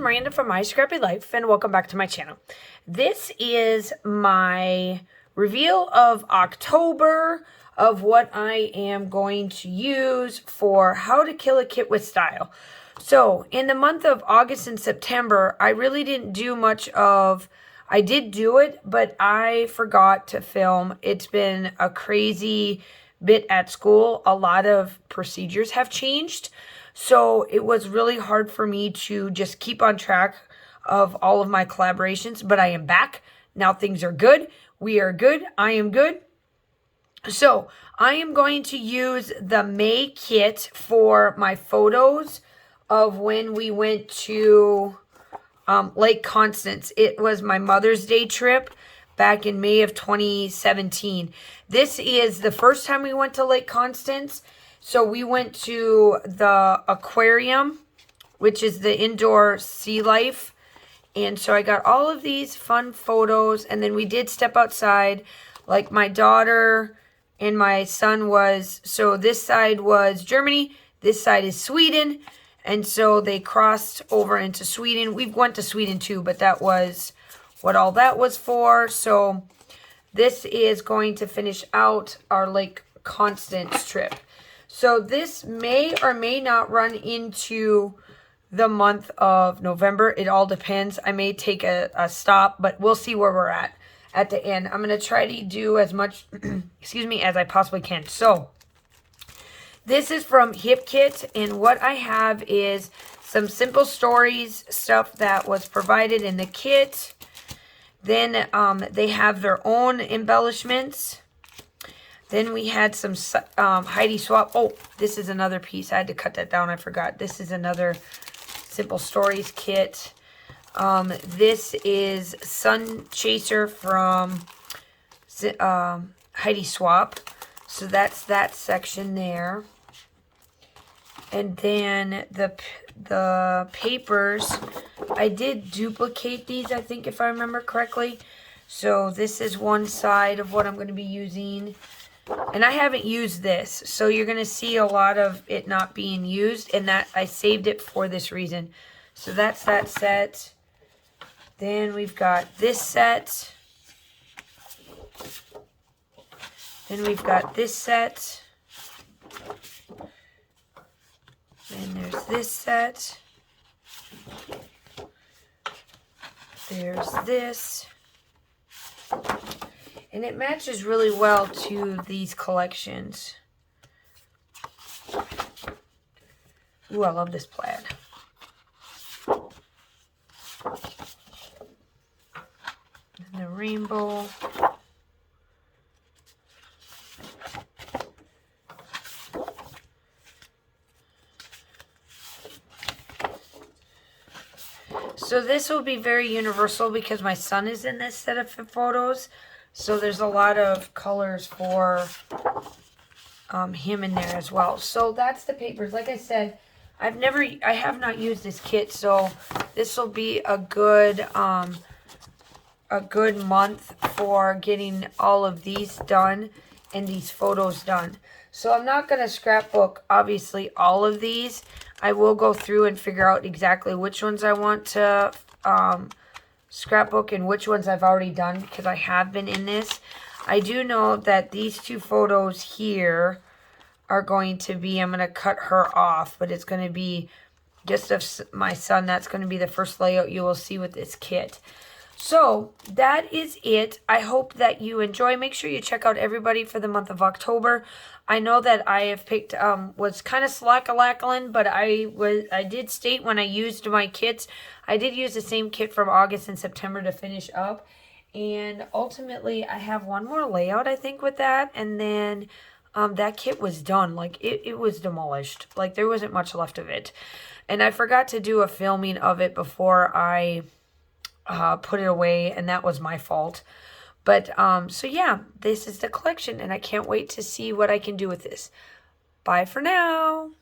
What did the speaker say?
Miranda from My Scrappy Life, and welcome back to my channel. This is my reveal of October of what I am going to use for how to kill a kit with style. So, in the month of August and September, I really didn't do much of... I did do it, but I forgot to film. It's been a crazy bit at school. A lot of procedures have changed. So it was really hard for me to just keep on track of all of my collaborations, but I am back. Now things are good. We are good. I am good. So I am going to use the May kit for my photos of when we went to Lake Constance. It was my Mother's Day trip back in May of 2017. This is the first time we went to Lake Constance. So we went to the aquarium, which is the indoor sea life. And so I got all of these fun photos. And then we did step outside. Like my daughter and my son was, so this side was Germany. This side is Sweden. And so they crossed over into Sweden. We went to Sweden too, but that was what all that was for. So this is going to finish out our Lake Constance trip. So this may or may not run into the month of November. It all depends. I may take a stop, but we'll see where we're at the end. I'm going to try to do as much, excuse me, as I possibly can. So this is from Hip Kit, and what I have is some simple stories, stuff that was provided in the kit. Then they have their own embellishments. Then we had some Heidi Swap. Oh, this is another piece. I had to cut that down. I forgot. This is another Simple Stories kit. This is Sun Chaser from Heidi Swap. So that's that section there. And then the papers, I did duplicate these, I think, if I remember correctly. So this is one side of what I'm going to be using. And I haven't used this, so you're going to see a lot of it not being used, and that I saved it for this reason. So that's that set. Then we've got this set. Then we've got this set. Then there's this set. There's this. And it matches really well to these collections. Ooh, I love this plaid. And the rainbow. So this will be very universal because my son is in this set of photos. So there's a lot of colors for him in there as well. So that's the papers. Like I said, I have not used this kit, so this will be a good month for getting all of these done and these photos done. So I'm not going to scrapbook, obviously, all of these. I will go through and figure out exactly which ones I want to scrapbook and which ones I've already done because I have been in this. I do know that these two photos here are going to be, I'm going to cut her off, but it's going to be just of my son. That's going to be the first layout you will see with this kit. So that is it. I hope that you enjoy. Make sure you check out everybody for the month of October. I know that I have picked, was kind of slack-a-lackling, but I did state when I used my kits, I did use the same kit from August and September to finish up. And ultimately, I have one more layout, I think, with that. And then that kit was done. Like, it was demolished. Like, there wasn't much left of it. And I forgot to do a filming of it before I put it away, and that was my fault. But, so yeah, this is the collection, and I can't wait to see what I can do with this. Bye for now.